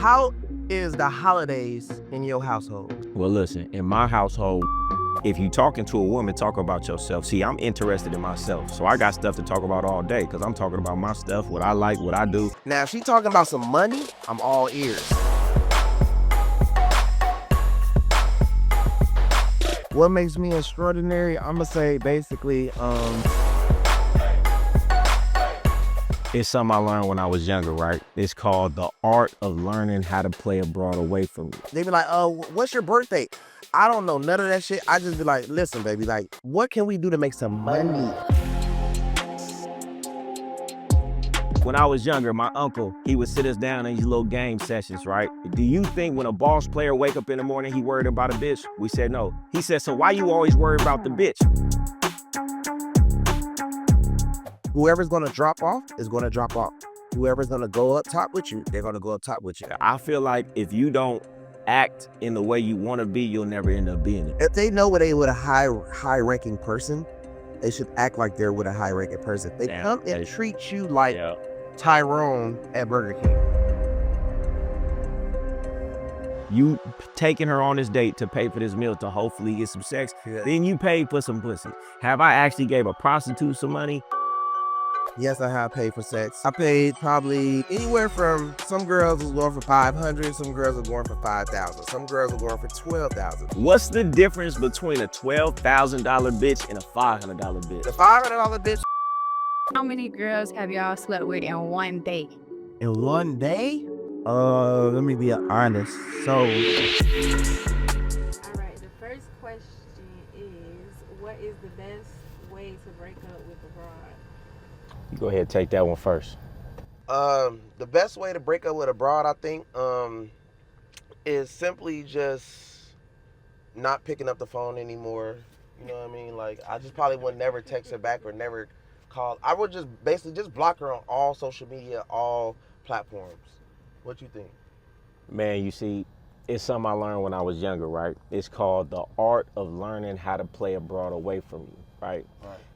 How is the holidays in your household? Well, listen, in my household, if you talking to a woman, talk about yourself. See, I'm interested in myself, so I got stuff to talk about all day because I'm talking about my stuff, what I like, what I do. Now, if she talking about some money, I'm all ears. What makes me extraordinary? I'm gonna say basically, It's something I learned when I was younger, right? It's called the art of learning how to play a broad away from you. they be like, what's your birthday? I don't know none of that shit. I just be like, listen, baby, like, what can we do to make some money? When I was younger, my uncle, he would sit us down in these little game sessions, right? Do you think when a boss player wake up in the morning, he worried about a bitch? We said no. He said, so why you always worry about the bitch? Whoever's gonna drop off is gonna drop off. Whoever's gonna go up top with you, they're gonna go up top with you. I feel like if you don't act in the way you want to be, you'll never end up being it. If they know where they with a high-ranking person, they should act like they're with a high-ranking person. They come and treat you like Tyrone at Burger King. You taking her on this date to pay for this meal to hopefully get some sex, then you pay for some pussy. Have I actually gave a prostitute some money? Yes, I have paid for sex. I paid probably anywhere from, some girls was going for 500, some girls were going for 5,000, some girls were going for 12,000. What's the difference between a $12,000 bitch and a $500 bitch? The $500 bitch. How many girls have y'all slept with in one day? In one day? Let me be honest. So, All right, the first question is, what is the best way to break up with a broad? You go ahead and take that one first. the best way to break up with a broad, I think, is simply just not picking up the phone anymore. You know what I mean? Like, I just probably would never text her back or never call. I would just basically just block her on all social media, all platforms. What you think? Man, you see, it's something I learned when I was younger, right? It's called the art of learning how to play a broad away from you, right?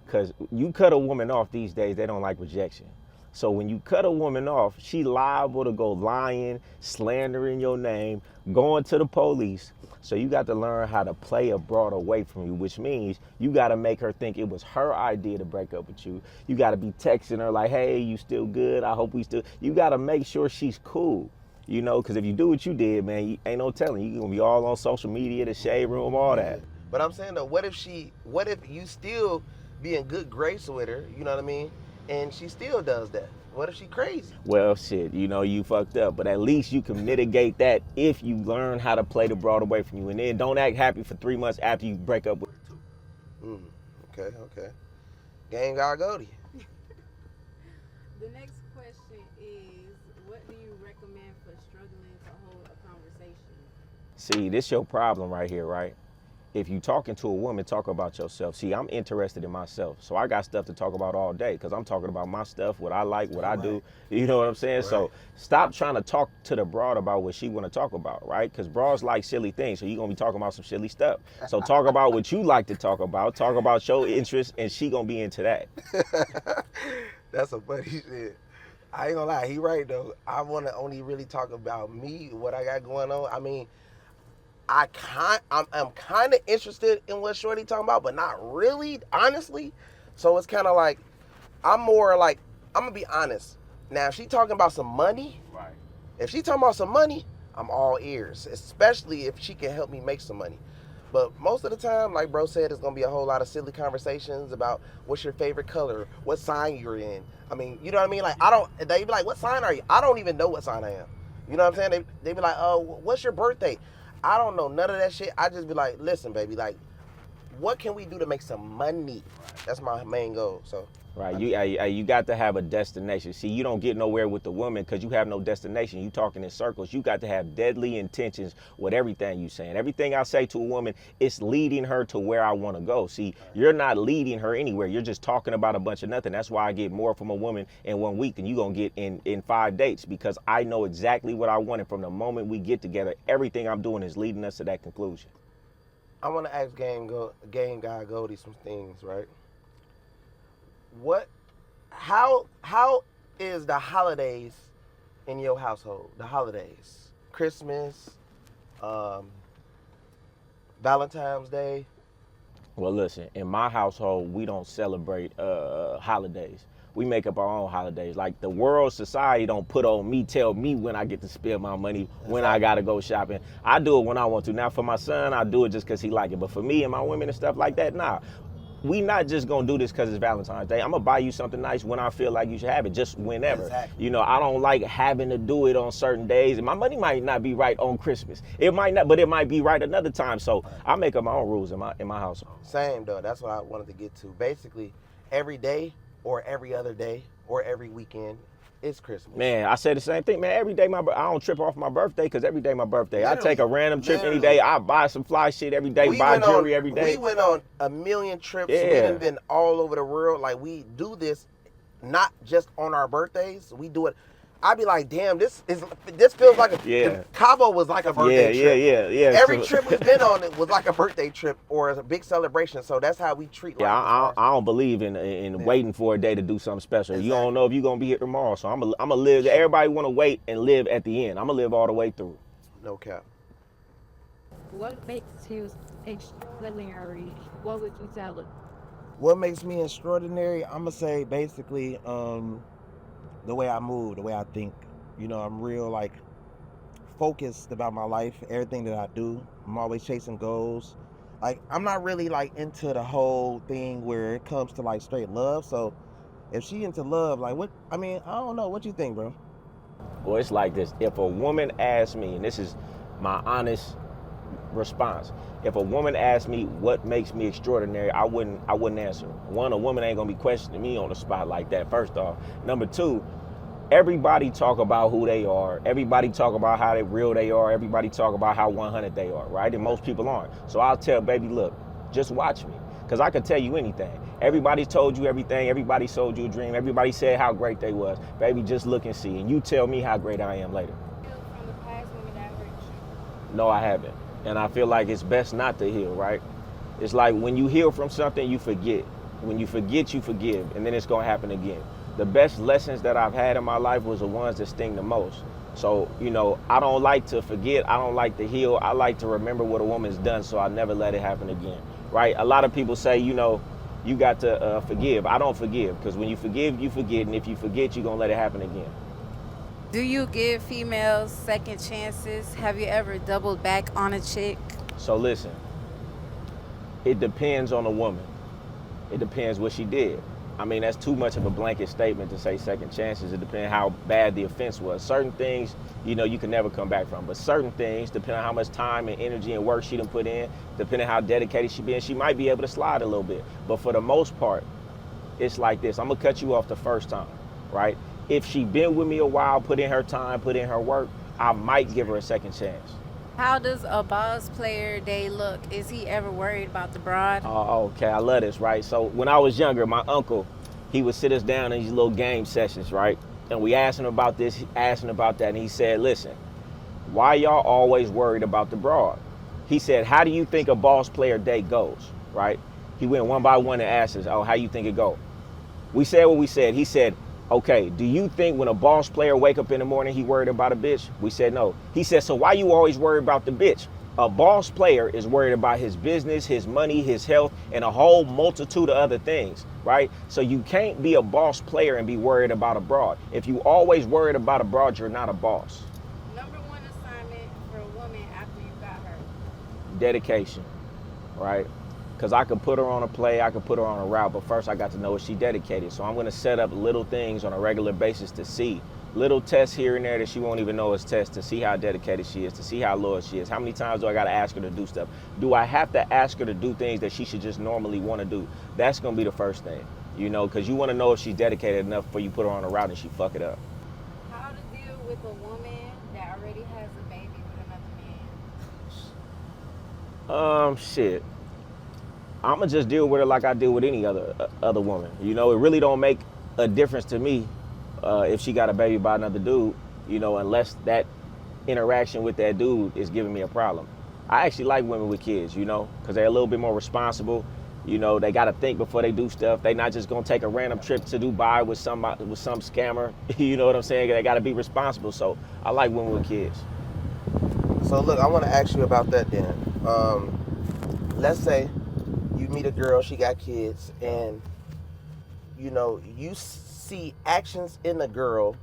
Because you cut a woman off these days, they don't like rejection. So when you cut a woman off, she liable to go lying, slandering your name, going to the police. So you got to learn how to play a broad away from you, which means you got to make her think it was her idea to break up with you. You got to be texting her like, hey, you still good? I hope we still, you got to make sure she's cool. You know, because if you do what you did, man, you ain't no telling. You're going to be all on social media, the shade room, all that. But I'm saying though, what if you still be in good grace with her, you know what I mean? And she still does that. What if she crazy? Well, shit, you know, you fucked up. But at least you can mitigate that if you learn how to play the broad away from you. And then don't act happy for 3 months after you break up with her too. Okay. Gang guy Goldie. The next question is, what do you recommend for struggling to hold a conversation? See, this your problem right here, right? If you talking to a woman, talk about yourself. See, I'm interested in myself, so I got stuff to talk about all day because I'm talking about my stuff, what I like, what I do. You know what I'm saying? Right. So stop trying to talk to the broad about what she want to talk about, right? Because broads like silly things, so you're going to be talking about some silly stuff. So talk about what you like to talk about your interests, and she going to be into that. That's a funny shit. I ain't gonna lie, he right though. I wanna only really talk about me, what I got going on. I mean, I'm kind of interested in what Shorty talking about, but not really, honestly. So it's kind of like, I'm more like, I'm gonna be honest. Now, if she talking about some money, Right. if she talking about some money, I'm all ears, especially if she can help me make some money. But most of the time, like bro said, it's gonna be a whole lot of silly conversations about what's your favorite color, what sign you're in. I mean, you know what I mean? Like, they be like, what sign are you? I don't even know what sign I am. You know what I'm saying? They be like, oh, what's your birthday? I don't know none of that shit. I just be like, listen, baby, like, what can we do to make some money? That's my main goal. So. Right, you got to have a destination. See, you don't get nowhere with the woman because you have no destination. You talking in circles. You got to have deadly intentions with everything you saying. Everything I say to a woman, it's leading her to where I want to go. See, you're not leading her anywhere. You're just talking about a bunch of nothing. That's why I get more from a woman in 1 week than you gonna get in 5 dates, because I know exactly what I want, and from the moment we get together, everything I'm doing is leading us to that conclusion. I want to ask game guy Goldie some things, right? How is the holidays in your household? The holidays. Christmas, Valentine's Day. Well, listen, in my household, we don't celebrate holidays. We make up our own holidays. Like the world society don't put on me, tell me when I get to spend my money, when I gotta go shopping. I do it when I want to. Now for my son, I do it just cause he like it. But for me and my women and stuff like that, nah. We not just gonna do this cause it's Valentine's Day. I'm gonna buy you something nice when I feel like you should have it, just whenever. Exactly. You know, I don't like having to do it on certain days. And my money might not be right on Christmas. It might not, but it might be right another time. So I make up my own rules in my household. Same though. That's what I wanted to get to. Basically, every day or every other day or every weekend, it's Christmas. Man, I say the same thing, man. Every day I don't trip off my birthday because every day my birthday. I take a random trip any day. I buy some fly shit every day, buy jewelry every day. We went on a million trips. Yeah. We've been all over the world. Like we do this not just on our birthdays. We do it. I'd be like, damn, this feels like Cabo was like a birthday trip. Yeah. Every trip we've been on, it was like a birthday trip or a big celebration. So that's how we treat life. I don't believe in waiting for a day to do something special. Exactly. You don't know if you're gonna be here tomorrow. So I'm gonna live. Everybody wanna wait and live at the end. I'm gonna live all the way through. No cap. What makes you extraordinary? What would you tell it? What makes me extraordinary? I'm gonna say basically the way I move, the way I think. You know, I'm real like focused about my life, everything that I do. I'm always chasing goals. Like I'm not really like into the whole thing where it comes to like straight love. So if she into love, like what? I mean, I don't know. What you think, bro? Well, it's like this. If a woman asks me, and this is my honest response. If a woman asks me what makes me extraordinary, I wouldn't answer. One, a woman ain't gonna be questioning me on the spot like that, first off. Number two, everybody talk about who they are. Everybody talk about how real they are. Everybody talk about how 100 they are, right? And most people aren't. So I'll tell baby, look, just watch me. Because I could tell you anything. Everybody's told you everything. Everybody sold you a dream. Everybody said how great they was. Baby, just look and see. And you tell me how great I am later. From the past women that hurt you? No, I haven't. And I feel like it's best not to heal, right? It's like when you heal from something, you forget. When you forget, you forgive. And then it's going to happen again. The best lessons that I've had in my life was the ones that sting the most. So, you know, I don't like to forget. I don't like to heal. I like to remember what a woman's done so I never let it happen again, right? A lot of people say, you know, you got to forgive. I don't forgive because when you forgive, you forget. And if you forget, you're going to let it happen again. Do you give females second chances? Have you ever doubled back on a chick? So listen, it depends on the woman. It depends what she did. I mean, that's too much of a blanket statement to say second chances. It depends how bad the offense was. Certain things, you know, you can never come back from. But certain things, depending on how much time and energy and work she done put in, depending on how dedicated she been, she might be able to slide a little bit. But for the most part, it's like this. I'm gonna cut you off the first time, right? If she been with me a while, put in her time, put in her work, I might give her a second chance. How does a boss player day look? Is he ever worried about the broad? Oh, okay, I love this, right? So when I was younger, my uncle, he would sit us down in these little game sessions, right? And we asked him about this, asked him about that, and he said, listen, why y'all always worried about the broad? He said, how do you think a boss player day goes, right? He went one by one and asked us, oh, how you think it go? We said what we said. He said, okay, do you think when a boss player wake up in the morning, he worried about a bitch? We said no. He said, so why you always worry about the bitch? A boss player is worried about his business, his money, his health, and a whole multitude of other things, right? So you can't be a boss player and be worried about a broad. If you always worried about a broad, you're not a boss. Number one assignment for a woman after you got her? Dedication, right? Because I could put her on a play, I could put her on a route, but first I got to know if she dedicated. So I'm going to set up little things on a regular basis to see. Little tests here and there that she won't even know is tests to see how dedicated she is, to see how loyal she is. How many times do I got to ask her to do stuff? Do I have to ask her to do things that she should just normally want to do? That's going to be the first thing, you know, because you want to know if she's dedicated enough before you put her on a route and she fuck it up. How to deal with a woman that already has a baby with another man? Shit. I'ma just deal with her like I deal with any other woman. You know, it really don't make a difference to me if she got a baby by another dude, you know, unless that interaction with that dude is giving me a problem. I actually like women with kids, you know, because they're a little bit more responsible. You know, they got to think before they do stuff. They not just gonna take a random trip to Dubai with some scammer. You know what I'm saying? They got to be responsible. So I like women with kids. So look, I want to ask you about that then. Let's say you meet a girl, she got kids, and you know you see actions in the girl.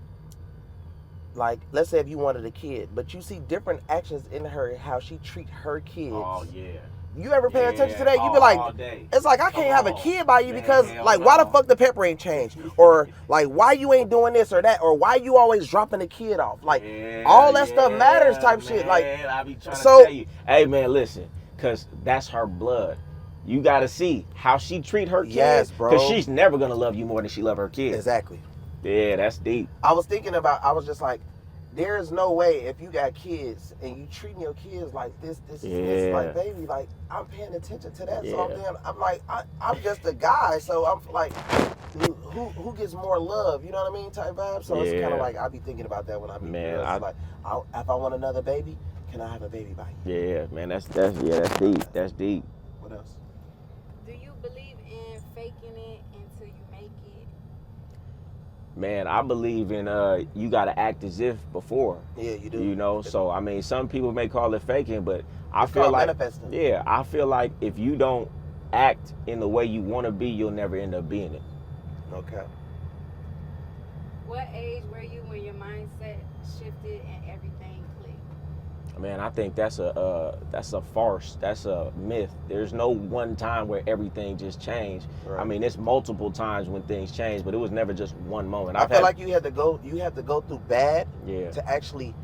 Like, let's say if you wanted a kid, but you see different actions in her, how she treat her kids. Oh yeah. You ever pay attention to that? You be all like, day. it's like I can't have a kid by you Man, because, hell like, why the no. fuck the pepper ain't changed, or like why you ain't doing this or that, or why you always dropping the kid off? Like, all that stuff matters, type shit. Like, I be trying so- to tell you, hey man, listen, cause that's her blood. You gotta see how she treat her kids, Yes, bro. Cause she's never gonna love you more than she love her kids. Exactly. Yeah, that's deep. I was just like, there is no way if you got kids and you treating your kids like this, like, baby, like, I'm paying attention to that. So I'm like, I'm just a guy, so I'm like, who gets more love? You know what I mean? Type vibe. So it's kind of like I be thinking about that when I meet girls. Like, if I want another baby, can I have a baby by you? Yeah, man, that's deep. That's deep. What else? Do you believe in faking it until you make it? Man, I believe in you gotta act as if before. Yeah, you do. You know, so I mean, some people may call it faking, but I feel called like manifesting. Yeah, I feel like if you don't act in the way you want to be, you'll never end up being it. Okay. What age were you when your mindset shifted and everything clicked? Man, I think that's a farce. That's a myth. There's no one time where everything just changed. Right. I mean, it's multiple times when things change, but it was never just one moment. I feel like you have to go through bad Yeah. to actually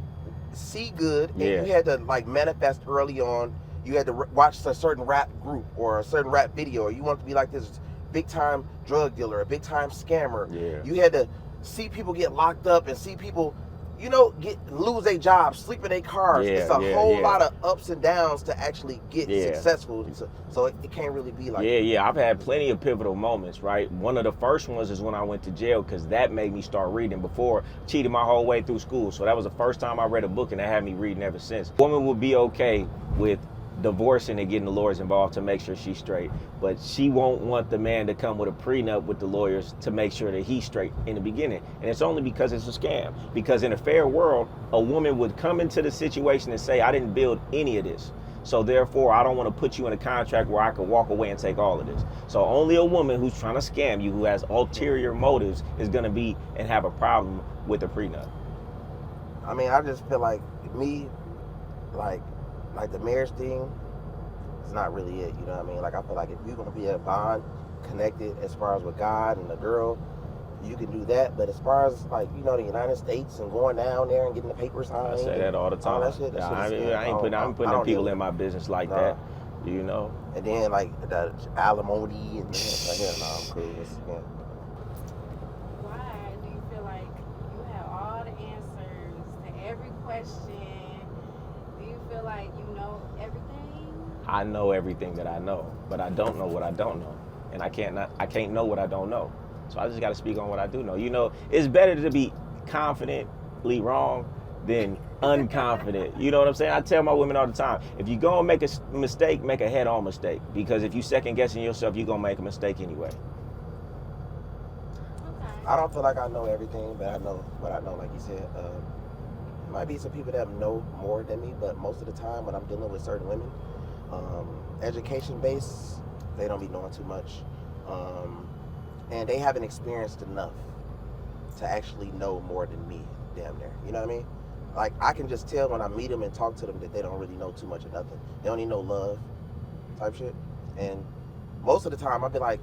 see good, and Yeah. you had to like manifest early on. You had to watch a certain rap group or a certain rap video, or you want to be like this big time drug dealer, a big time scammer. Yeah. You had to see people get locked up and see people, you know, lose their jobs, sleep in their cars. Yeah, It's a yeah, whole yeah. lot of ups and downs to actually get Yeah. successful. So it can't really be like Yeah, I've had plenty of pivotal moments, right? One of the first ones is when I went to jail, because that made me start reading. Before, cheated my whole way through school. So that was the first time I read a book, and that had me reading ever since. A woman would be okay with divorcing and getting the lawyers involved to make sure she's straight, but she won't want the man to come with a prenup with the lawyers to make sure that he's straight in the beginning. And it's only because it's a scam. Because in a fair world, a woman would come into the situation and say, I didn't build any of this, so therefore I don't want to put you in a contract where I could walk away and take all of this. So only a woman who's trying to scam you, who has ulterior motives, is going to be and have a problem with a prenup. I mean, I just feel like like the marriage thing is not really it, you know what I mean? Like, I feel like if you're going to be a bond connected as far as with God and the girl, you can do that. But as far as, like, you know, the United States and going down there and getting the papers signed, I say that all the time. all that shit, I ain't putting people in my business like that, you know. And then, like, the alimony and I'm cool. Why do you feel like you have all the answers to every question? Do you feel like you know everything? I know everything that I know, but I don't know what I don't know, and I can't know what I don't know. So I just got to speak on what I do know. You know, it's better to be confidently wrong than unconfident. You know what I'm saying? I tell my women all the time, if you go and make a mistake, make a head-on mistake, because if you second guessing yourself, you're gonna make a mistake anyway. Okay. I don't feel like I know everything, but I know what I know, like you said. Might be some people that know more than me, but most of the time when I'm dealing with certain women, education based, they don't be knowing too much, and they haven't experienced enough to actually know more than me, damn near. You know what I mean? Like, I can just tell when I meet them and talk to them that they don't really know too much of nothing. They don't even know love type shit. And most of the time I'll be like,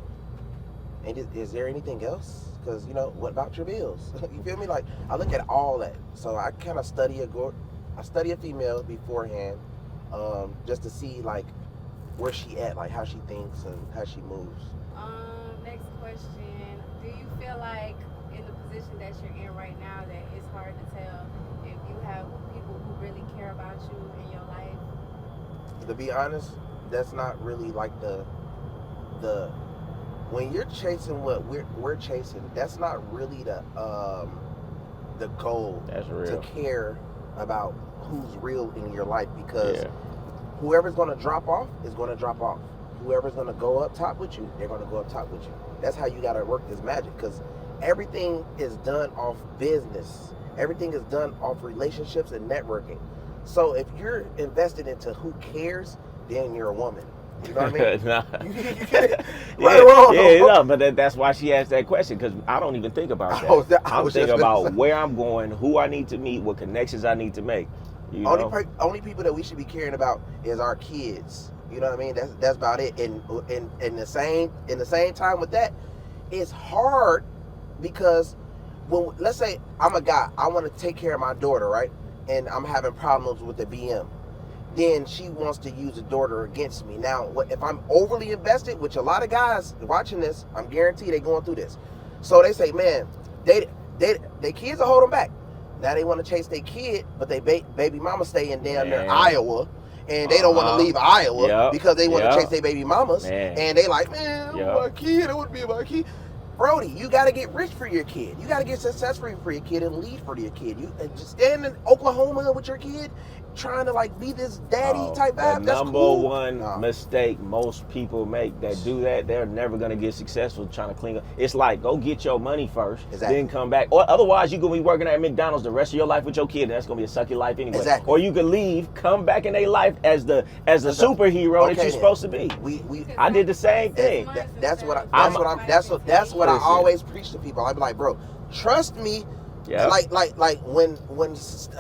and is there anything else? Because, you know, what about your bills? You feel me? Like, I look at all that. So I kind of study a female beforehand, just to see, like, where she at, like how she thinks and how she moves. Next question. Do you feel like in the position that you're in right now that it's hard to tell if you have people who really care about you in your life? To be honest, that's not really like the when you're chasing what we're chasing, that's not really the goal. That's real. To care about who's real in your life, because whoever's going to drop off is going to drop off. Whoever's going to go up top with you, they're going to go up top with you. That's how you got to work this magic, because everything is done off business. Everything is done off relationships and networking. So if you're invested into who cares, then you're a woman. You know what I mean? Nah. You get it? Right or wrong? Yeah, no, but that's why she asked that question, because I don't even think about that. I'm thinking about where I'm going, who I need to meet, what connections I need to make. You know? Only people that we should be caring about is our kids. You know what I mean? That's about it. And in the same time with that, it's hard because when, let's say I'm a guy, I want to take care of my daughter, right? And I'm having problems with the BM. Then she wants to use the daughter against me. Now, if I'm overly invested, which a lot of guys watching this, I'm guaranteed they're going through this. So they say, man, they kids will hold them back. Now they want to chase their kid, but they baby mama stay in down there Iowa, and they don't want to leave Iowa because they want to chase their baby mamas. And they like, man, my kid, it would be my kid. Brody, you got to get rich for your kid. You got to get successful for your kid and lead for your kid. You just stand in Oklahoma with your kid, trying to like be this daddy type vibe. That's number cool. one mistake most people make that do that, they're never gonna get successful trying to clean up. It's like, go get your money first, then come back. Or otherwise you gonna be working at McDonald's the rest of your life with your kid, and that's gonna be a sucky life anyway. Exactly. Or you could leave, come back in their life as the superhero that you're supposed to be. I did the same thing. That's what I always preach to people. I be like, bro, trust me. Yeah. Like when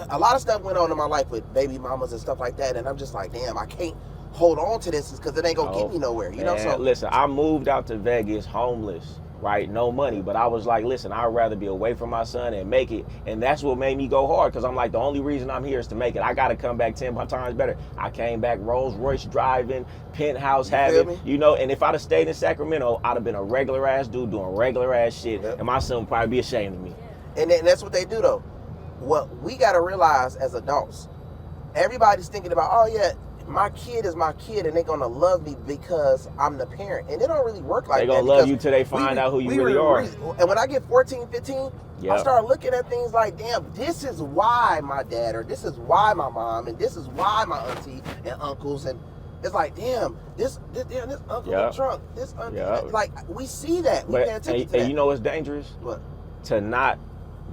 a lot of stuff went on in my life with baby mamas and stuff like that, and I'm just like, damn, I can't hold on to this because it ain't gonna get me nowhere. You know. So listen, I moved out to Vegas homeless, right? No money, but I was like, listen, I'd rather be away from my son and make it, and that's what made me go hard, because I'm like, the only reason I'm here is to make it. I got to come back 10 times better. I came back Rolls Royce driving, penthouse having, you know, and if I'd have stayed in Sacramento, I'd have been a regular ass dude doing regular ass shit, and my son would probably be ashamed of me. And that's what they do, though. What we got to realize as adults, everybody's thinking about, oh, yeah, my kid is my kid, and they're going to love me because I'm the parent. And it don't really work like that. They're going to love you till they find out who you really are. And when I get 14, 15, I start looking at things like, damn, this is why my dad, or this is why my mom, and this is why my auntie and uncles, and it's like, damn, this uncle in the trunk, this uncle, like, we see that. We pay attention to that. And you know what's dangerous? What? To not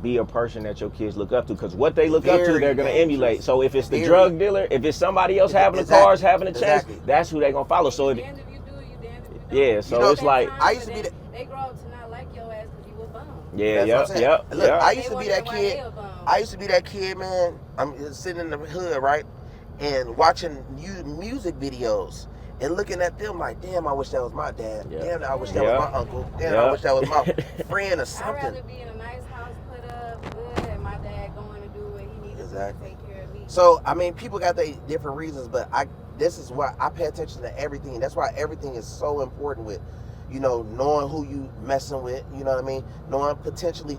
be a person that your kids look up to, because what they look up to, they're going to emulate. So if it's the drug dealer, if it's somebody else having the cars, having the chance, that's who they're going to follow. So if, so it's like, I used to be that. They grow up to not like your ass because you a bum. Look, I used to be that kid. I used to be that kid, man. I'm sitting in the hood, right, and watching music videos and looking at them like, damn, I wish that was my dad. Damn, I wish that was my uncle. Damn, I wish that was my friend or something. I'd rather be in a nice house put up good and my dad going to do what he needs to take care of me. So, I mean, people got their different reasons, but this is why I pay attention to everything. That's why everything is so important with, you know, knowing who you messing with, you know what I mean? Knowing potentially.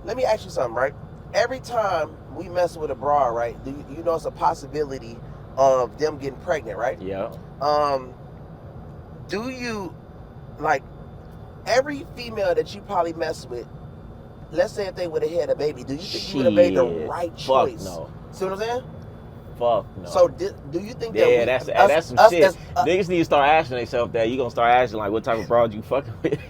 Let me ask you something, right? Every time we mess with a broad, right, you know it's a possibility of them getting pregnant, right? Yeah. Do you, like, every female that you probably mess with, let's say if they would have had a baby, do you think you would have made the right choice? Fuck no. See what I'm saying? Fuck no. So do you think that that's some shit. Niggas need to start asking themselves that. You gonna start asking like, what type of broad you fucking with?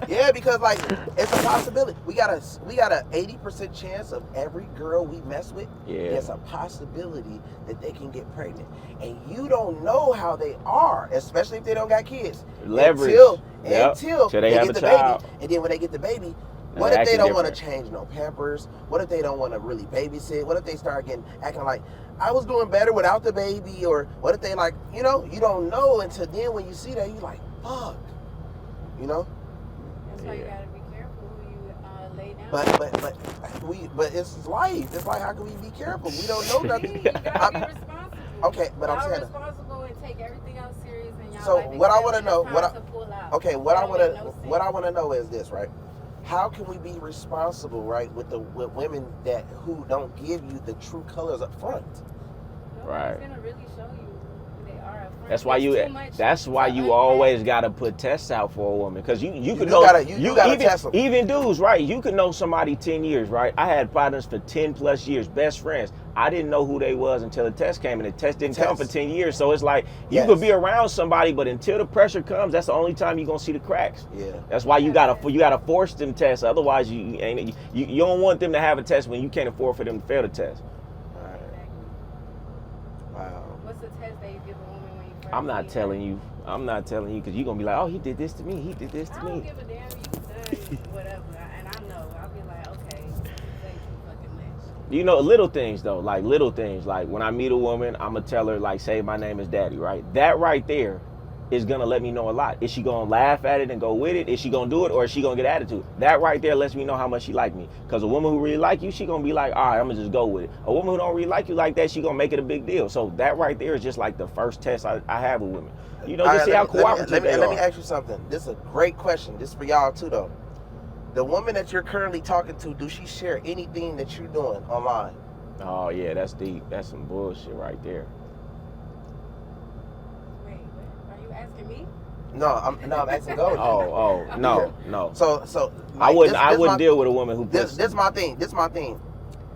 Yeah, because like it's a possibility. We got a 80% chance of every girl we mess with. Yeah. There's a possibility that they can get pregnant, and you don't know how they are, especially if they don't got kids. Leverage until they have get a the child. baby, and then when they get the baby. What if they don't want to change no Pampers? What if they don't want to really babysit? What if they start acting like I was doing better without the baby? Or what if they like, you know, you don't know until then when you see that, you like, fuck. You know? That's why you gotta be careful who you lay down. But it's life. It's like, how can we be careful? We don't know nothing. You gotta be responsible. Okay, but I'm saying responsible and take everything else serious in y'all. So life. what I want to know, what I I want to know is this, right? How can we be responsible, right, with women who don't give you the true colors up front? Right. Gonna really show you who they are up front. That's why you always gotta put tests out for a woman, because you could test them. Even dudes, right? You could know somebody 10 years, right? I had partners for 10 plus years, best friends. I didn't know who they was until the test came, and the test didn't come for 10 years. So it's like, you could be around somebody, but until the pressure comes, that's the only time you're gonna see the cracks. Yeah. That's why you gotta force them tests. Otherwise, you don't want them to have a test when you can't afford for them to fail the test. a test that you give a woman when you first I'm not meet telling her? you. I'm not telling you because you're going to be like, oh, he did this to me. He did this to I don't me. give a damn. You done whatever, and I know. I'll be like, okay, this ain't too fucking much. You know, little things though, like little things. Like when I meet a woman, I'm going to tell her, like, say my name is Daddy, right? That right there is going to let me know a lot. Is she going to laugh at it and go with it? Is she going to do it, or is she going to get attitude? That right there lets me know how much she like me. Because a woman who really like you, she going to be like, all right, I'm going to just go with it. A woman who don't really like you like that, she going to make it a big deal. So that right there is just like the first test I have with women. You know, just see how cooperative they are. Let me ask you something. This is a great question. This is for y'all too, though. The woman that you're currently talking to, do she share anything that you're doing online? Oh, yeah, that's deep. That's some bullshit right there. Wait, what? Are you asking me? No, I'm asking Goldie. No. So I like, wouldn't deal with a woman who puts this my thing.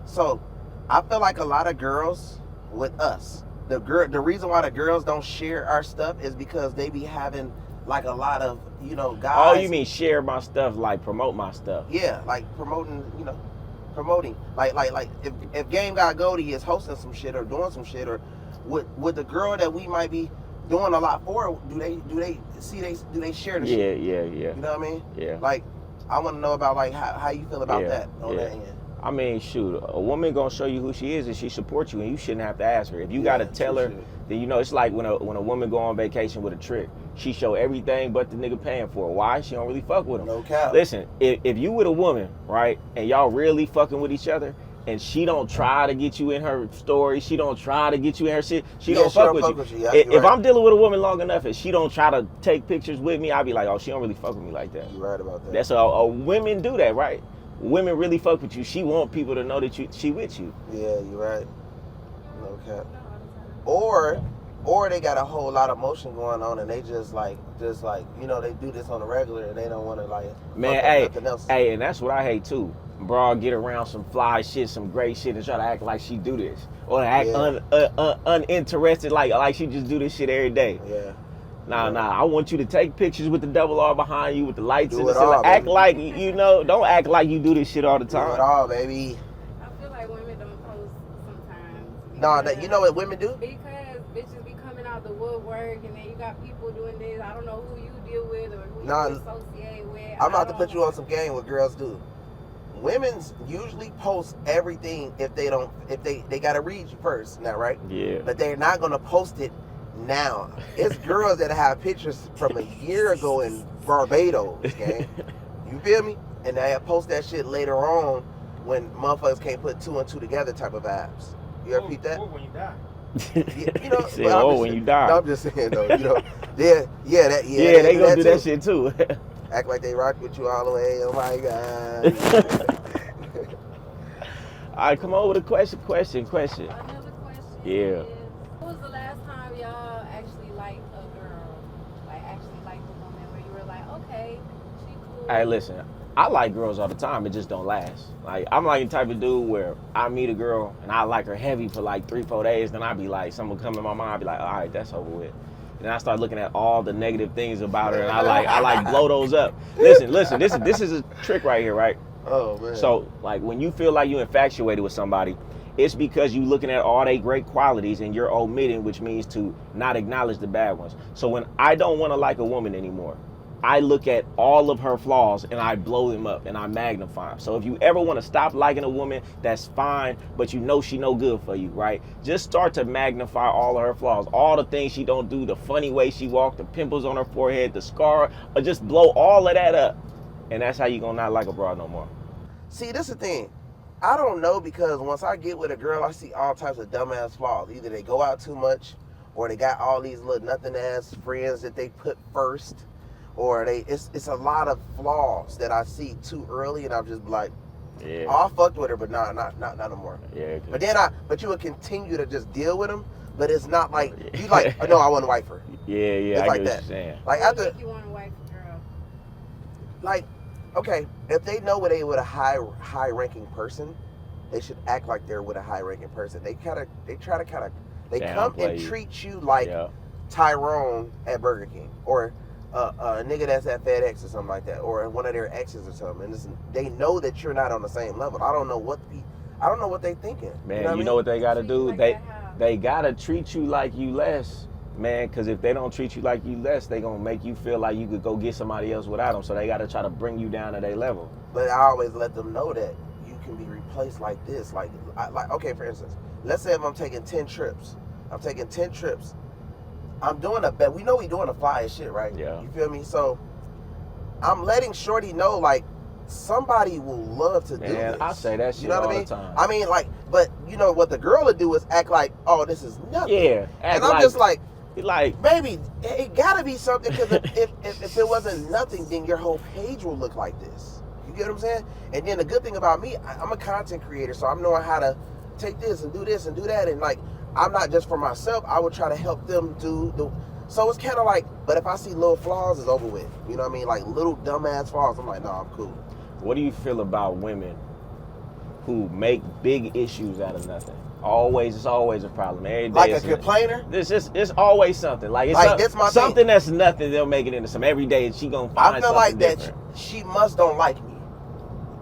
So I feel like a lot of girls with us, the reason why the girls don't share our stuff is because they be having like a lot of, you know, guys. Oh, you mean share my stuff, like promote my stuff? Yeah, like promoting. Like if Game Guy Goldie is hosting some shit or doing some shit, or with the girl that we might be doing a lot for, do they share the shit? Yeah. You know what I mean? Yeah. Like, I want to know about like how you feel about that on that end. I mean, shoot, a woman gonna show you who she is and she supports you, and you shouldn't have to ask her. If you gotta tell her, then you know it's like when a woman go on vacation with a trick, she show everything but the nigga paying for it. Why? She don't really fuck with him. No cap. Listen, if you with a woman, right, and y'all really fucking with each other, and she don't try to get you in her story, she don't try to get you in her shit, she don't fuck with you. If I'm dealing with a woman long enough and she don't try to take pictures with me, I'll be like, oh, she don't really fuck with me like that. You right about that. That's women do that, right? Women really fuck with you. She want people to know that she with you. Yeah, you right. No cap. Or they got a whole lot of motion going on and they just like you know, they do this on a regular and they don't want to like nothing else. Hey, and that's what I hate too. Broad get around some fly shit, some great shit, and try to act like she do this, or act uninterested, like she just do this shit every day. Yeah. Nah. I want you to take pictures with the double R behind you, with the lights in the all, ceiling. Act baby. like, you know, don't act like you do this shit all the time. Do it all, baby. I feel like women don't post sometimes. No, you know what women do? Because bitches be coming out the woodwork, and then you got people doing this. I don't know who you deal with or who you associate with. I'm about to put you on some game what girls do. Women's usually post everything if they gotta read you first now, right? Yeah. But they're not gonna post it now. It's girls that have pictures from a year ago in Barbados, okay? You feel me? And they post that shit later on when motherfuckers can't put two and two together type of vibes. You ever peep that? Or when you die. You know, Say, when you die. No, I'm just saying though, you know, they gonna do that shit too. Act like they rock with you all the way. Oh my god. All right, come on with a question. Another question. Yeah. Is, when was the last time y'all actually liked a girl? Like actually liked a woman where you were like, okay, she cool. Hey, listen, I like girls all the time. It just don't last. Like, I'm like the type of dude where I meet a girl and I like her heavy for like 3-4 days. Then I be like, something come in my mind. I be like, all right, that's over with. And I start looking at all the negative things about her, and I like blow those up. Listen. This is a trick right here, right? Oh man. So like when you feel like you infatuated with somebody, it's because you looking at all their great qualities and you're omitting, which means to not acknowledge the bad ones. So when I don't want to like a woman anymore, I look at all of her flaws and I blow them up and I magnify them. So if you ever want to stop liking a woman, that's fine, but you know she no good for you, right? Just start to magnify all of her flaws, all the things she don't do, the funny way she walk, the pimples on her forehead, the scar, or just blow all of that up. And that's how you gonna not like a broad no more. See, this is the thing. I don't know, because once I get with a girl, I see all types of dumbass flaws. Either they go out too much, or they got all these little nothing ass friends that they put first, or it's a lot of flaws that I see too early, and I'm just like, Yeah. oh, I fucked with her, but not no more. Yeah. But you would continue to just deal with them, but it's not like you like. Oh, no, I want to wife her. Yeah. It's I like get that. what you're saying. Like What after, make you want to wife a girl? like, okay, if they know they with a high ranking person, they should act like they're with a high ranking person. They come and treat you like Tyrone at Burger King, or a nigga that's at FedEx or something like that, or one of their exes or something. And they know that you're not on the same level. I don't know what they thinking. Man, you know what they gotta do? Like They that how? They gotta treat you like you less, man, because if they don't treat you like you less, they gonna make you feel like you could go get somebody else without them. So they gotta try to bring you down to their level. But I always let them know that you can be replaced like this. Like okay, for instance, let's say if I'm taking 10 trips. I'm doing a bet. We know we doing a fly as shit, right? Yeah. You feel me? So I'm letting Shorty know, like, somebody will love to do this. Man, I say that shit you know all what I mean? the time. I mean, like, but you know what the girl would do is act like, oh, this is nothing. Yeah. And I'm just like, like, baby, it gotta be something, because if it wasn't nothing, then your whole page will look like this. You get what I'm saying? And then the good thing about me, I'm a content creator, so I'm knowing how to take this and do that, and like, I'm not just for myself. I would try to help them do the. So it's kind of like, but if I see little flaws, it's over with. You know what I mean? Like little dumbass flaws, I'm like, no, I'm cool. what do you feel about women who make big issues out of nothing? It's always a problem. Every day Like a complainer? It's always something. Like, it's That's my something thing. That's nothing, they'll make it into some. Every day she gonna find I feel something like different. that she must don't like me.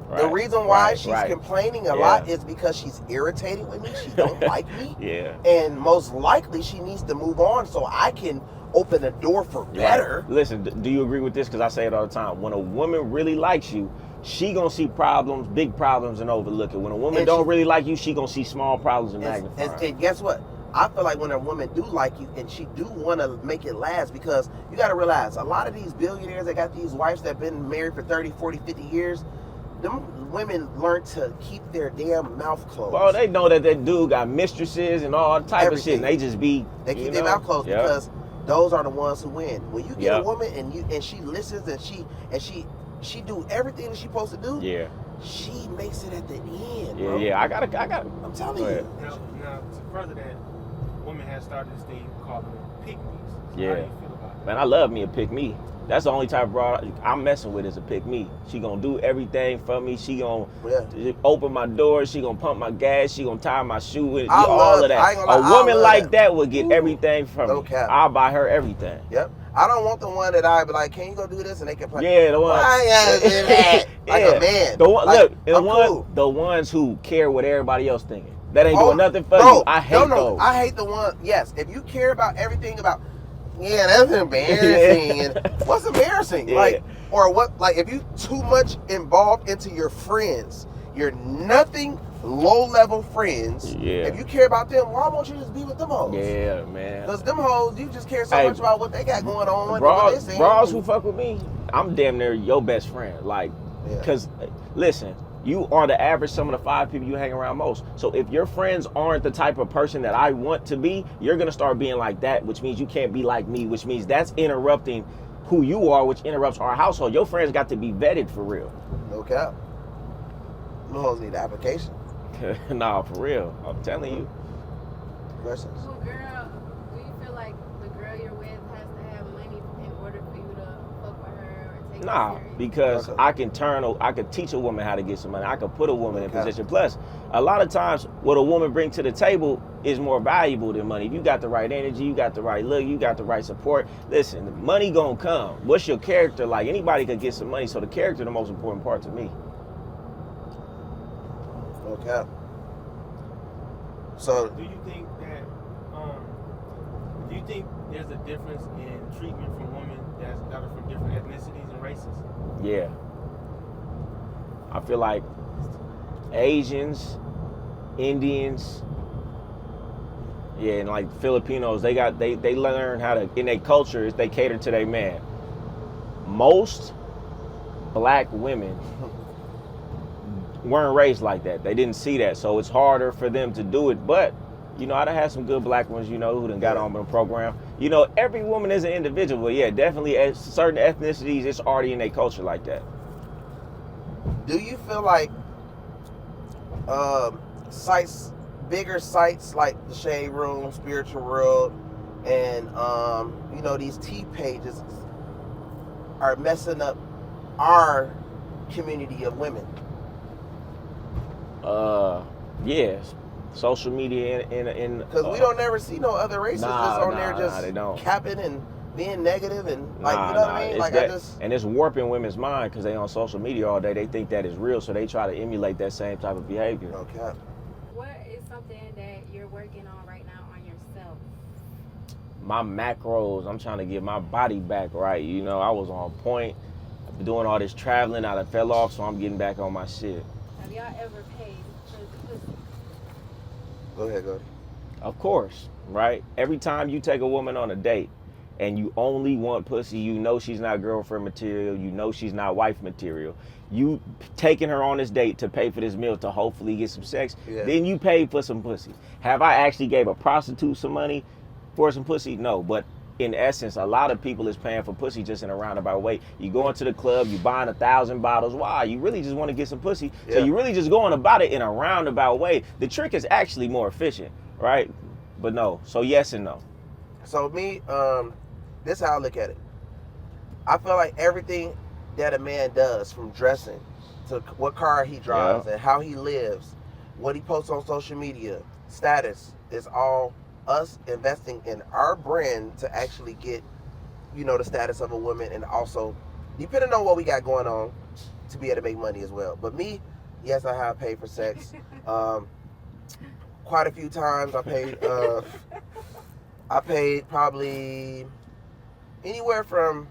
Right, The reason why right, she's right. complaining a lot is because she's irritated with me. She don't like me. Yeah. And most likely she needs to move on so I can open the door for better. Right. Listen, do you agree with this? Because I say it all the time. When a woman really likes you, she gonna see problems, big problems, and overlook it. When a woman don't really like you, she gonna see small problems and magnify. And guess what? I feel like when a woman do like you and she do want to make it last, because you got to realize a lot of these billionaires that got these wives that been married for 30, 40, 50 years, them women learn to keep their damn mouth closed. Well, they know that dude got mistresses and all type of shit, and they just be keep their mouth closed because those are the ones who win. When you get a woman and she listens and she do everything that she's supposed to do. Yeah. She makes it at the end. Yeah, bro. yeah. I got. I'm telling you. Now, to further that, women have started this thing called pick-me's. So Yeah. How do you feel about that? Man, I love me a pick me. That's the only type of broad I'm messing with is a pick me. She gonna do everything for me. She gonna open my doors. She gonna pump my gas. She gonna tie my shoe. And all of that. A woman like that would get everything from me. I'll buy her everything. Yep. I don't want the one that I be like, can you go do this? And they can play. Yeah, the one. I gotta do that. Like a man. The one, like, look, the ones who care what everybody else thinking. That ain't doing nothing for you. I hate those. I hate the one. Yes, if you care about everything about, that's embarrassing. And what's embarrassing? Yeah. Like, or what? Like, if you too much involved into your friends, you're nothing low-level friends. Yeah. If you care about them, why won't you just be with them hoes? Yeah, man. Because them hoes, you just care so much about what they got going on. Bras who fuck with me, I'm damn near your best friend. Like, because, listen, you are the average sum of the 5 people you hang around most. So if your friends aren't the type of person that I want to be, you're going to start being like that, which means you can't be like me, which means that's interrupting who you are, which interrupts our household. Your friends got to be vetted for real. No cap. No hoes need the application. Nah, for real. I'm telling you. Questions? Well, girl, do you feel like the girl you're with has to have money in order for you to fuck with her or take her serious? Because I can teach a woman how to get some money. I can put a woman in position. Plus, a lot of times what a woman brings to the table is more valuable than money. If you got the right energy, you got the right look, you got the right support. Listen, the money gonna come. What's your character like? Anybody could get some money, so the character is the most important part to me. No cap. So do you think that there's a difference in treatment from women that are from different ethnicities and races? Yeah. I feel like Asians, Indians, and like Filipinos, they learn how to, in their culture, they cater to their man. Most black women weren't raised like that. They didn't see that, so it's harder for them to do it. But I done had some good black ones, who done got on with the program. Every woman is an individual. But yeah, definitely at certain ethnicities, it's already in their culture like that. do you feel like bigger sites like the Shade Room, Spiritual World, and these tea pages are messing up our community of women? Yes. Social media in because we don't never see no other races just on there they don't. capping and being negative and what I mean? And it's warping women's mind because they on social media all day. They think that is real, so they try to emulate that same type of behavior. Okay. What is something that you're working on right now my macros. I'm trying to get my body back right. You know, I was on point. I've been doing all this traveling. I done fell off, so I'm getting back on my shit. Have y'all ever paid for the pussy? Go ahead, Goldie. Of course, right? Every time you take a woman on a date and you only want pussy, you know she's not girlfriend material, you know she's not wife material. You taking her on this date to pay for this meal to hopefully get some sex, then you paid for some pussy. Have I actually gave a prostitute some money for some pussy? No, but in essence, a lot of people is paying for pussy just in a roundabout way. You go into the club, you buying 1,000 bottles. Why? You really just want to get some pussy. So you really just going about it in a roundabout way. The trick is actually more efficient, right? But no. So yes and no. So me, this is how I look at it. I feel like everything that a man does, from dressing to what car he drives and how he lives, what he posts on social media, status, is all us investing in our brand to actually get, you know, the status of a woman, and also, depending on what we got going on, to be able to make money as well. But me, yes, I have paid for sex. Quite a few times I paid probably anywhere from,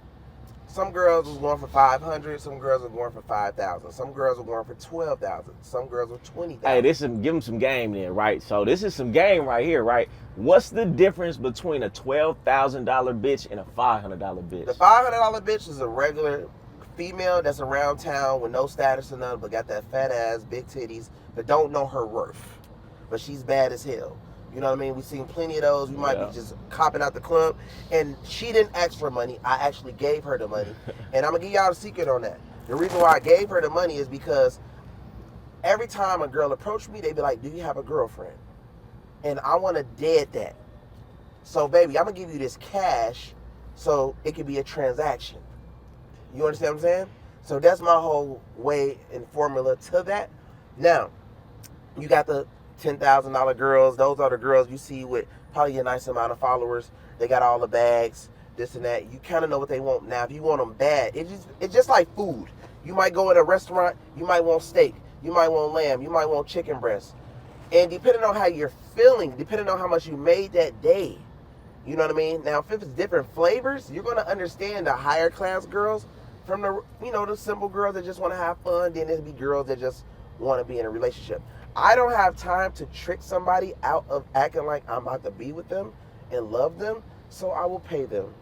some girls was going for $500, some girls were going for $5,000, some girls were going for $12,000, some girls were $20,000. Hey, give them some game then, right? So this is some game right here, right? What's the difference between a $12,000 bitch and a $500 bitch? The $500 bitch is a regular female that's around town with no status or nothing, but got that fat ass, big titties, but don't know her worth. But she's bad as hell. You know what I mean? We've seen plenty of those. We might be just copping out the club. And she didn't ask for money. I actually gave her the money. And I'm going to give y'all a secret on that. The reason why I gave her the money is because every time a girl approached me, they'd be like, do you have a girlfriend? And I want to dead that. So, baby, I'm going to give you this cash so it can be a transaction. You understand what I'm saying? So that's my whole way and formula to that. Now, you got the $10,000 girls. Those are the girls you see with probably a nice amount of followers. They got all the bags, this and that. You kind of know what they want. Now, if you want them bad, it's just like food. You might go in a restaurant, you might want steak, you might want lamb, you might want chicken breast. And depending on how you're feeling, depending on how much you made that day, you know what I mean? Now, if it's different flavors, you're going to understand the higher class girls from the, you know, the simple girls that just want to have fun. Then there'll be girls that just want to be in a relationship. I don't have time to trick somebody out of acting like I'm about to be with them and love them, so I will pay them.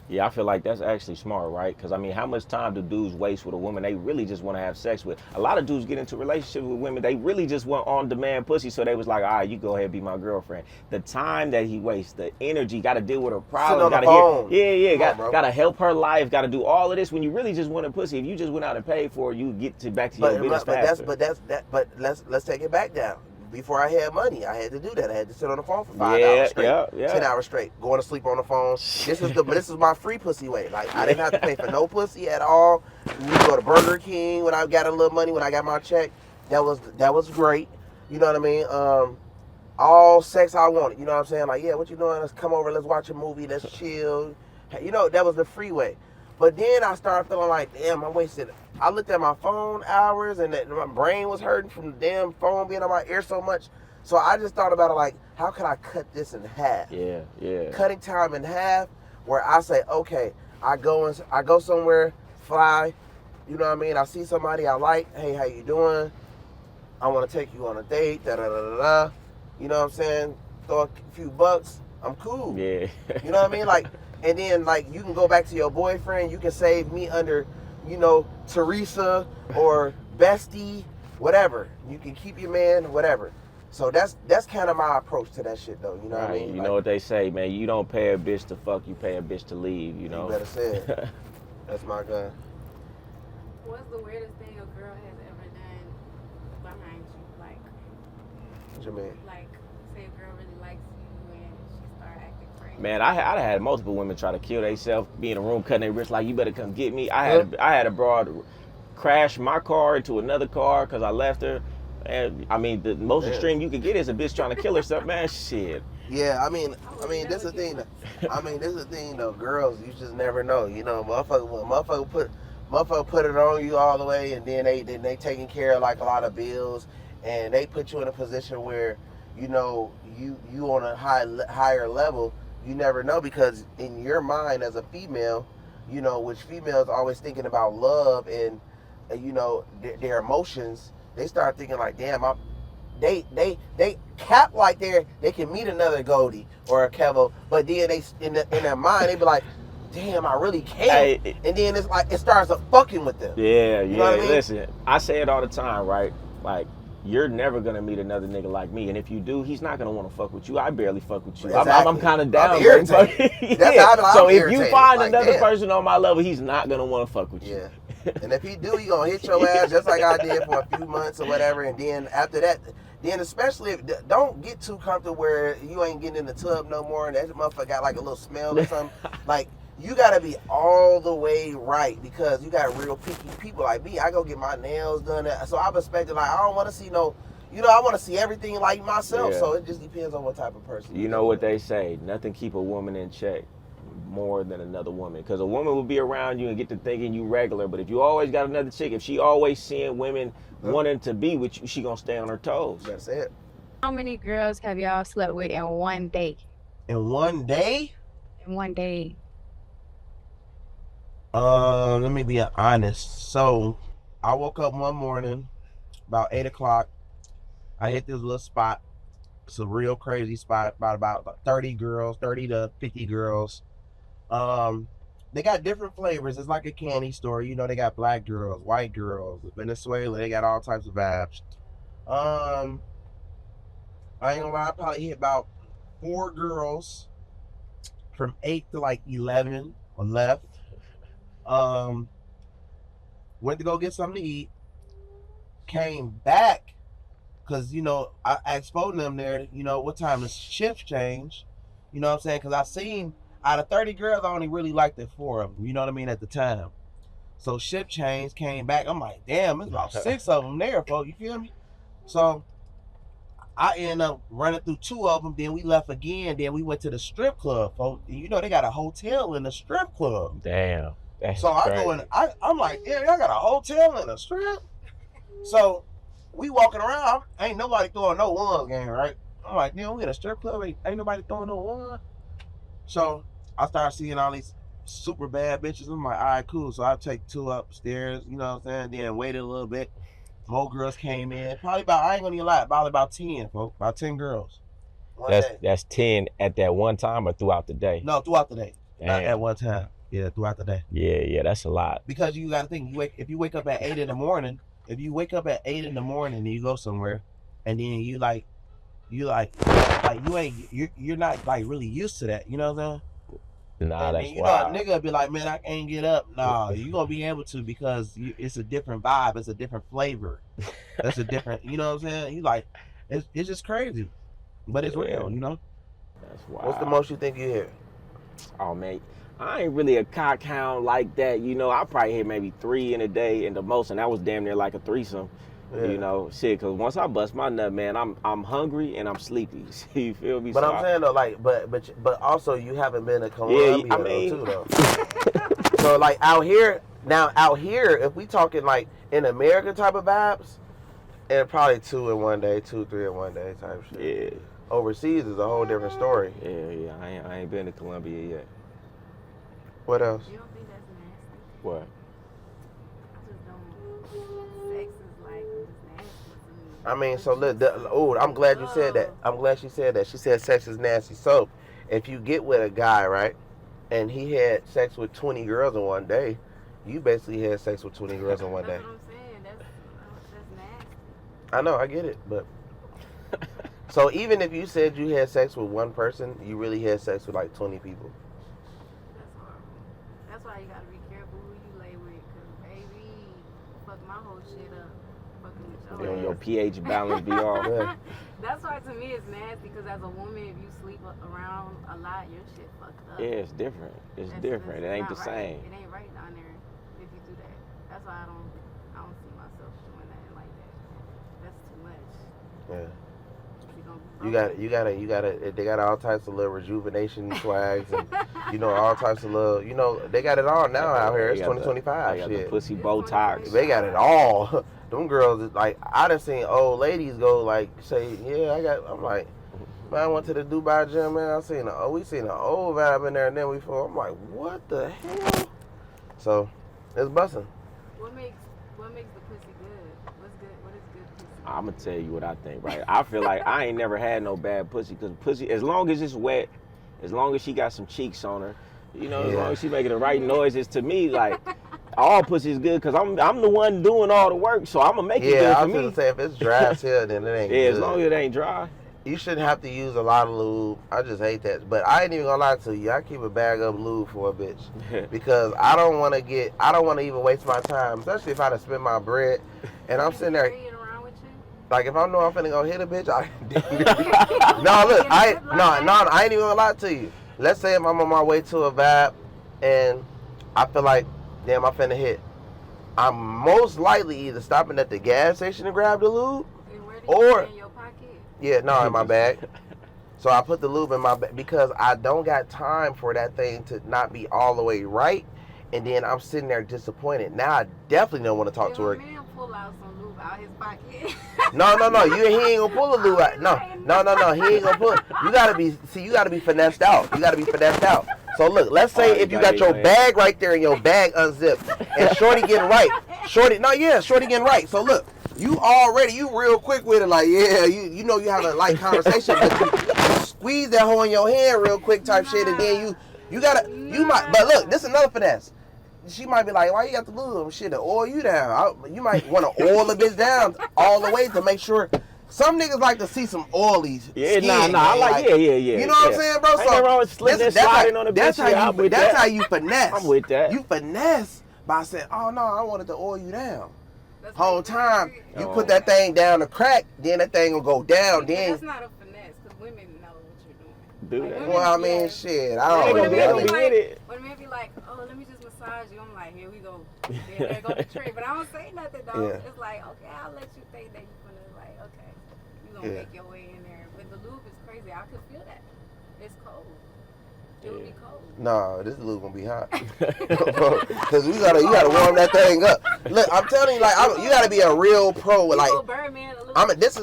Yeah, I feel like that's actually smart, right? Because, I mean, how much time do dudes waste with a woman they really just want to have sex with? A lot of dudes get into relationships with women they really just want on-demand pussy, so they was like, all right, you go ahead and be my girlfriend. The time that he wastes, the energy, got to deal with her problems. Got to help her life, got to do all of this when you really just want a pussy. If you just went out and paid for it, you get back to your business faster. But let's take it back down. Before I had money, I had to do that. I had to sit on the phone for 5 hours straight, 10 hours straight, going to sleep on the phone. This is my free pussy way. Like, I didn't have to pay for no pussy at all. We go to Burger King when I got a little money, when I got my check. That was great. You know what I mean? All sex I wanted. You know what I'm saying? Like, yeah, what you doing? Let's come over. Let's watch a movie. Let's chill. You know, that was the free way. But then I started feeling like, damn, I wasted. I looked at my phone hours, and my brain was hurting from the damn phone being on my ear so much. So I just thought about it like, how can I cut this in half? Yeah. Cutting time in half, where I say, okay, I go somewhere, fly. You know what I mean? I see somebody I like. Hey, how you doing? I want to take you on a date. Da da da da da. You know what I'm saying? Throw a few bucks. I'm cool. Yeah. You know what I mean? Like. And then, like, you can go back to your boyfriend. You can save me under, you know, Teresa or Bestie, whatever. You can keep your man, whatever. So that's kind of my approach to that shit, though. You know what I mean? You know what they say, man. You don't pay a bitch to fuck. You pay a bitch to leave, you know? You better say it. That's my gun. What's the weirdest thing a girl has ever done behind you? Like, What you mean? like, say a girl really likes you and she start acting crazy. Man, I had multiple women try to kill themselves, be in a room cutting their wrists like, you better come get me. I had a broad crash my car into another car because I left her. And I mean, the most extreme you could get is a bitch trying to kill herself, man. Shit. Yeah, I mean, this is the thing. This is the thing, though. Girls, you just never know. You know, motherfucker put it on you all the way, and then they taking care of like a lot of bills, and they put you in a position where, you know, you on a higher level. You never know, because in your mind as a female, you know, which females always thinking about love and you know, their emotions, they start thinking like, damn, they cap like they can meet another Goldie or a Kevo, but then they in their mind they be like, damn, I really can't. And then it's like it starts fucking with them. Yeah, you know what I mean? Listen, I say it all the time, right? Like, you're never gonna meet another nigga like me, and if you do, he's not gonna want to fuck with you. I barely fuck with you. Exactly. I'm kind of down. Yeah. So if you find like, another damn. person on my level, he's not gonna want to fuck with you. Yeah. And if he do, he gonna hit your ass just like I did for a few months or whatever. And then after that, then especially if, don't get too comfortable where you ain't getting in the tub no more, and that motherfucker got like a little smell or something. Like, you gotta be all the way right, because you got real picky people like me. I go get my nails done, so I'm expecting, like, I don't want to see no, you know, I want to see everything like myself. Yeah. So it just depends on what type of person. You know what they say, nothing keep a woman in check more than another woman, because a woman will be around you and get to thinking you regular, but if you always got another chick, if she always seeing women wanting to be with you, she gonna stay on her toes. That's it. How many girls have y'all slept with in one day? In one day? In one day. Let me be honest. So I woke up one morning about 8 o'clock. I hit this little spot. It's a real crazy spot, about 30 girls, 30 to 50 girls. They got different flavors. It's like a candy store. You know, they got black girls, white girls, Venezuela. They got all types of vibes. I ain't gonna lie, I probably hit about 4 girls from 8 to like 11 or left. Went to go get something to eat. Came back because, you know, I asked both of them there, you know, what time the shift change. You know what I'm saying? Because I seen out of 30 girls, I only really liked it 4 of them. You know what I mean? At the time. So shift change, came back. I'm like, damn, it's about 6 of them there, folks. You feel me? So I ended up running through 2 of them. Then we left again. Then we went to the strip club, folks. You know, they got a hotel in the strip club. Damn. So I go in, I'm like, yeah, y'all got a hotel in a strip? So we walking around, ain't nobody throwing no ones game, right? I'm like, damn, we in a strip club, ain't nobody throwing no one. So I started seeing all these super bad bitches. I'm like, all right, cool. So I take 2 upstairs, you know what I'm saying? Then waited a little bit. More girls came in. Probably about, I ain't gonna even lie, probably about 10, folks. About 10 girls. That's 10 at that one time or throughout the day? No, throughout the day. Damn. Not at one time. Yeah, throughout the day. Yeah, that's a lot. Because you got to think, if you wake up at 8 in the morning, and you go somewhere, and then you're not like really used to that, you know what I'm saying? Nah, and that's you wild. know, a nigga be like, man, I can't get up. Nah, you gonna be able to, because it's a different vibe, it's a different flavor, that's a different, you know what I'm saying? You like, it's just crazy, but it's real, you know. That's wild. What's the most you think you hear? Oh, man, I ain't really a cock hound like that, you know. I probably hit maybe 3 in a day and the most, and that was damn near like a threesome. Yeah. You know, shit, because once I bust my nut, man, I'm hungry and I'm sleepy. You feel me? But So I'm saying though, like, but also you haven't been to Colombia too, though. So like out here, if we talking like in America type of vibes, and probably 2 in one day, 2, 3 in one day type shit. Yeah. Overseas is a whole different story. Yeah, I ain't been to Colombia yet. What else? You don't think that's nasty? What? I just don't. Sex is like just nasty to me. I mean, so look, I'm glad you said that. I'm glad she said that. She said sex is nasty. So if you get with a guy, right, and he had sex with 20 girls in one day, you basically had sex with 20 girls in one day. That's what I'm saying. That's nasty. I know, I get it, but so even if you said you had sex with one person, you really had sex with like 20 people. That's horrible. That's why you gotta be careful who you lay with, cause baby, fuck my whole shit up. Fucking with your Your ass. pH balance be off. Yeah. That's why to me it's nasty, cause as a woman, if you sleep around a lot, your shit fucked up. Yeah, it's different. It's different. It ain't not the same. Right. It ain't right down there if you do that. That's why I don't see myself doing that like that. That's too much. Yeah. You gotta. They got all types of little rejuvenation swags, and you know all types of little. You know they got it all now out here. It's 2025. They got the Shit. pussy Botox. They got it all. Them girls, like I done seen old ladies go like say, yeah, I got. I'm like, Man, I went to the Dubai gym, man. We seen an old vibe in there, and then we fought. I'm like, what the hell? So, it's busting. What makes the pussy good? What's good? What is good pussy? I'm gonna tell you what I think, right? I feel like I ain't never had no bad pussy, because pussy, as long as it's wet, as long as she got some cheeks on her, you know, as long as she making the right noises, to me, like, all pussy is good, because I'm the one doing all the work, so I'm gonna make it good Yeah, I for was me. gonna say, if it's dry as hell, then it ain't Yeah, good. as long as it ain't dry. You shouldn't have to use a lot of lube. I just hate that. But I ain't even gonna lie to you. I keep a bag of lube for a bitch. Because I don't want to even waste my time, especially if I done spend my bread. And I'm sitting there, Carry it around with you? like, if I know I'm finna go hit a bitch, No, look, I ain't even gonna lie to you. Let's say if I'm on my way to a vibe and I feel like, damn, I'm finna hit. I'm most likely either stopping at the gas station to grab the lube. And where do you Or- put it in your pocket? Yeah, no, in my bag. So I put the lube in my bag because I don't got time for that thing to not be all the way right. And then I'm sitting there disappointed. Now I definitely don't want to talk to her. Your man pull out some lube out his pocket. No. He ain't gonna pull the lube out. No. He ain't gonna pull it. You gotta be finessed out. So look, let's say if you got your bag right there and your bag unzipped and Shorty getting right. Shorty getting right. So look, you real quick with it, like, yeah, you know you have a light conversation, but you squeeze that hole in your hand real quick type shit, and then but look, this is another finesse. She might be like, why you got the lube? Shit, to oil you down. You might want to oil the bitch down all the way to make sure. Some niggas like to see some oily Yeah, skin. nah, I like, yeah. You know what I'm saying, bro? Ain't nothing wrong with sliding on the bitch. That's how you finesse. I'm with that. You finesse by saying, oh no, I wanted to oil you down. That's Whole like- time, you put that thing down the crack, then that thing will go down. Then, That's not a finesse, because women know what you're doing. Do that. women- well, I mean, yeah. shit, I They don't gonna be know. able to get it. When men be like, oh, let me just massage you, I'm like, here we go. There go the trick. But I don't say nothing, though. Yeah. It's like, okay, I'll let you think that you're gonna, like, okay, you're gonna Yeah. make your way in there. But the lube is crazy. I could feel that. It's cold. It would be cold. No, this lube gonna be hot. Cause you gotta warm that thing up. Look, I'm telling you, like, you gotta be a real pro. Like, You go Birdman a lube. this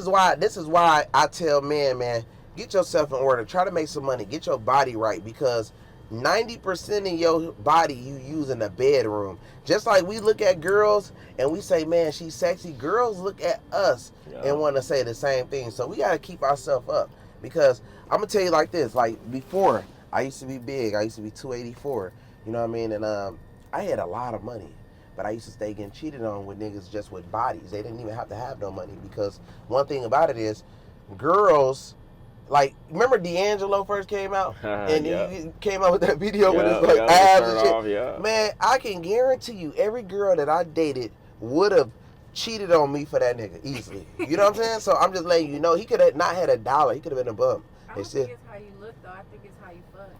is why I tell men, man, get yourself in order. Try to make some money. Get your body right, because 90% of your body you use in the bedroom. Just like we look at girls and we say, man, she's sexy. Girls look at us and want to say the same thing. So we gotta keep ourselves up, because I'm gonna tell you like this. Like, before, I used to be big. I used to be 284. You know what I mean? And I had a lot of money, but I used to stay getting cheated on with niggas just with bodies. They didn't even have to have no money, because one thing about it is, girls, like, remember D'Angelo first came out? And he came out with that video with his like abs and shit. Man, I can guarantee you every girl that I dated would have cheated on me for that nigga easily. You know what I'm saying? So I'm just letting you know, he could have not had $1. He could have been a bum. I don't think it's how you look, though. I think it's how you fuck.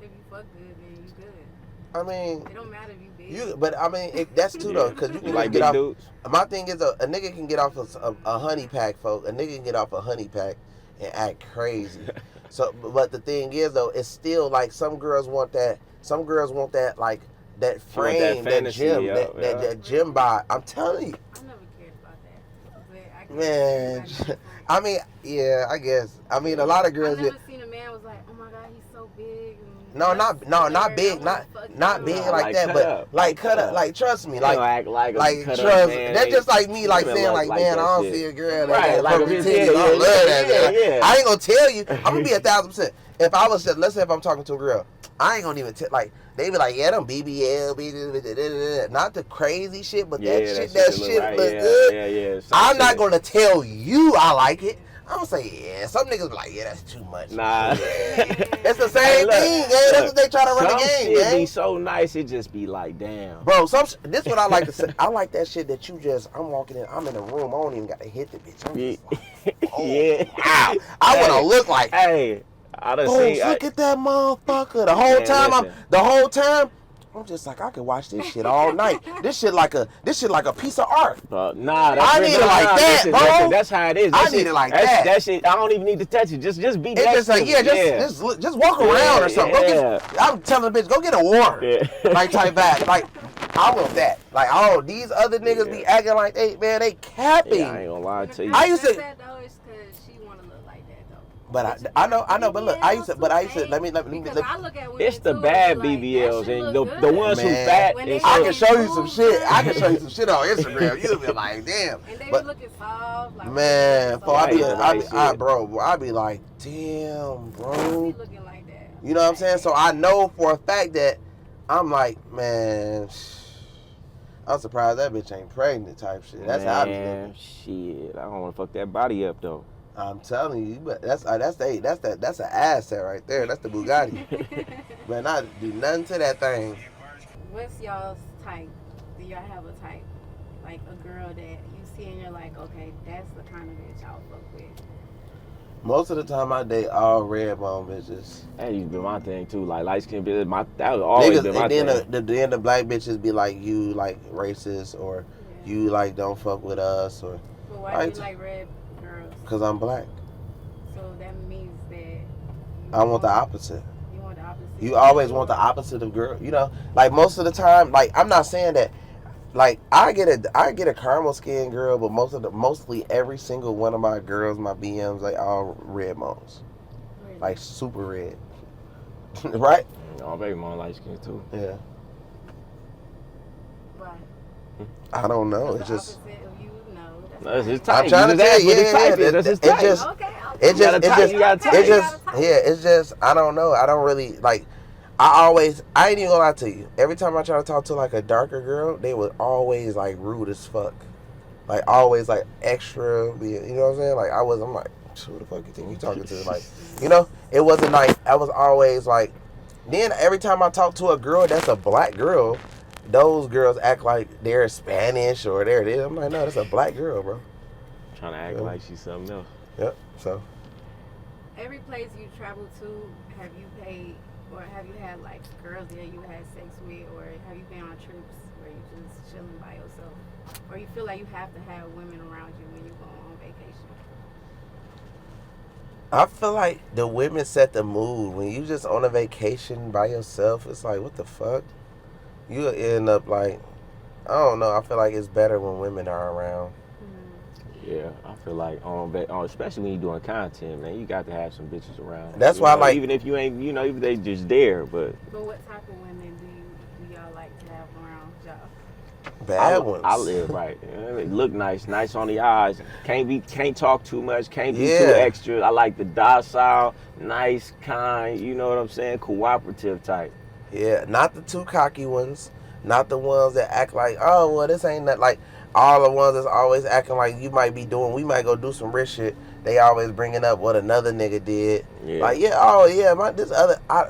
If you fuck good, then you good. I mean, It don't matter if you big. but I mean, that's too though, because you can like get big off. dudes. My thing is, a nigga can get off a honey pack, folks. A nigga can get off a honey pack and act crazy. So, but the thing is, though, it's still like some girls want that. Some girls want that, like, that frame, that fantasy, gym, yeah, that gym bod. I'm telling you, I never cared about that. But I guess man. everybody- I mean, yeah, I guess. I mean, a lot of girls. I never seen a man was like, oh my god, he's so big. And No, not big, not big like that, but like cut up, like trust me, like act like trust. That's just like me, like saying, like, man, I don't see a girl that got perfect titties. I love that. I ain't gonna tell you. I'm gonna be 1,000%. If I was, let's say, if I'm talking to a girl, I ain't gonna even like. They be like, yeah, them BBL, not the crazy shit, but that shit look good. Yeah. I'm not gonna tell you I like it. I'm gonna say, yeah. Some niggas be like, yeah, that's too much. Nah. It's the same thing, man. That's what they try to run the game, shit man. be so nice, it just be like, damn. Bro, this what I like to say. I like that shit that you just, I'm walking in, I'm in a room, I don't even got to hit the bitch. I'm just like, oh, Yeah. wow. I want to look like, Hey, I done oh, seen. look at that motherfucker. The whole time, I'm just like, I could watch this shit all night. This shit like a piece of art. Nah, I need it like that, bro. That's how it is. I need it like that. That shit, I don't even need to touch it. Just be It's next just like, to yeah, it. just walk around or something. Yeah. I'm telling the bitch, go get a water. Yeah. Like, type back. Like, I want that. Like, oh, these other niggas be acting like they capping. Yeah, I ain't gonna lie to you. I used to- that though is because she want to look like that though. But I know. But look, I used to. Let me. Because I look at women It's the too, bad like, BBLs that shit and look the good. ones who Man, fat. When And they I so- can show you some shit. I can show you some shit on Instagram. You'll be like, damn. And they But be looking soft. Like, man, bro, I be, Yeah, right shit. bro, I be like, damn, I be bro. looking like that. You know what I'm saying? So I know for a fact that I'm like, man, I'm surprised that bitch ain't pregnant type shit. That's how I be Man, thinking. shit. I don't want to fuck that body up though. I'm telling you, but that's an asset right there. That's the Bugatti. Man, I do nothing to that thing. What's y'all's type? Do y'all have a type? Like a girl that you see and you're like, okay, that's the kind of bitch I'll fuck with. Most of the time I date all red bone bitches. That used to be my thing too. Like light skin bitch, that would always be Niggas, my and thing. then the black bitches be like, you like racist, or Yeah. you like don't fuck with us, or But why do you like red girls? because I'm black. So that means that you I want the opposite. You want the opposite. You always want the opposite of girl. You know, like most of the time, like I'm not saying that. Like I get a caramel skin girl, but mostly every single one of my girls, my BMs, like all red bones, Really? like super red, right? Oh, baby mom light skin too. Yeah. Why? I don't know. Because It's the just opposite of you, no. That's No, it's fine. his type. I'm trying to You just tell asked you, what his yeah, type yeah, is. That's his it type. just- Okay. it just type. I don't know. I don't really like. I ain't even gonna lie to you. Every time I try to talk to like a darker girl, they was always like rude as fuck. Like always like extra, you know what I'm saying? Like I'm like, who the fuck you think you talking to? Like, you know, it wasn't like, I was always like, then every time I talk to a girl that's a black girl, those girls act like they're Spanish or they're this. I'm like, no, that's a black girl, bro. Trying to act like she's something else. Yep, so. Every place you travel to, have you paid, or have you had like girls there you had sex with, or have you been on trips where you just chilling by yourself, or you feel like you have to have women around you when you go on vacation? I feel like the women set the mood. When you just on a vacation by yourself, it's like, what the fuck? You end up like, I don't know. I feel like it's better when women are around. Yeah, I feel like especially when you're doing content, man, you got to have some bitches around. That's You why I know, like- even if you ain't, you know, even they just there, but But what type of women do y'all like to have around y'all? Bad ones. I live right. They look nice on the eyes. Can't talk too much. Can't be too Yeah. extra. I like the docile, nice, kind. You know what I'm saying? Cooperative type. Yeah, not the too cocky ones. Not the ones that act like, oh, well, this ain't that. Like, all the ones that's always acting like we might go do some rich shit. They always bringing up what another nigga did. Yeah. Like,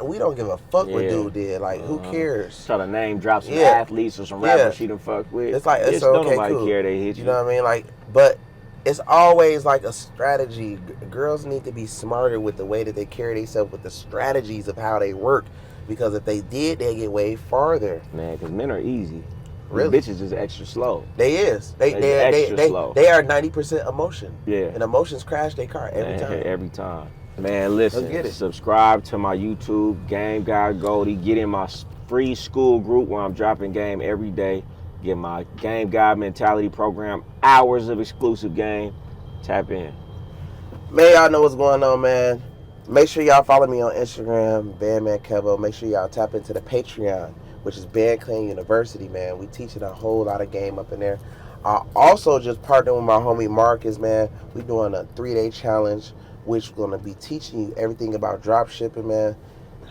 we don't give a fuck what Yeah. dude did. Like, who cares? Try to name drop some Yeah. athletes or some Yeah. rappers she done fuck with. It's like, it's Don't okay, nobody cool. care they hit you. You know what I mean? Like, but it's always like a strategy. Girls need to be smarter with the way that they carry themselves, with the strategies of how they work. Because if they did, they get way farther. Man, because men are easy. Really? Bitches is extra slow. They is. They extra slow. They are 90% emotion. Yeah. And emotions crash their car every Man, time. Every time. Man, listen. Let's get it. Subscribe to my YouTube, Game Guy Goldie. Get in my free school group where I'm dropping game every day. Get my Game Guy Mentality program. Hours of exclusive game. Tap in. Man, y'all know what's going on, man. Make sure y'all follow me on Instagram, Bandman Kevo. Make sure y'all tap into the Patreon, which is Band Clean University, man. We teaching a whole lot of game up in there. I also just partnered with my homie Marcus, man. We doing a 3-day challenge, which we're gonna be teaching you everything about drop shipping, man.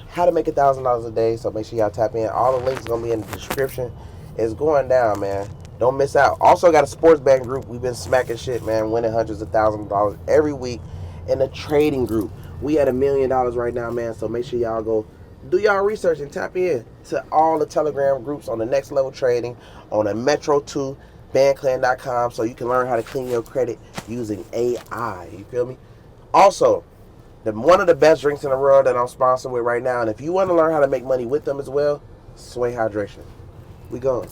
How to make $1,000 a day. So make sure y'all tap in. All the links gonna be in the description. It's going down, man. Don't miss out. Also got a sports betting group. We've been smacking shit, man. Winning hundreds of thousands of dollars every week. In a trading group. We at $1 million right now, man. So make sure y'all go do y'all research and tap in to all the Telegram groups on the Next Level Trading, on the Metro 2, bandclan.com, so you can learn how to clean your credit using AI. You feel me? Also, one of the best drinks in the world that I'm sponsored with right now, and if you want to learn how to make money with them as well, Sway Hydration. We going.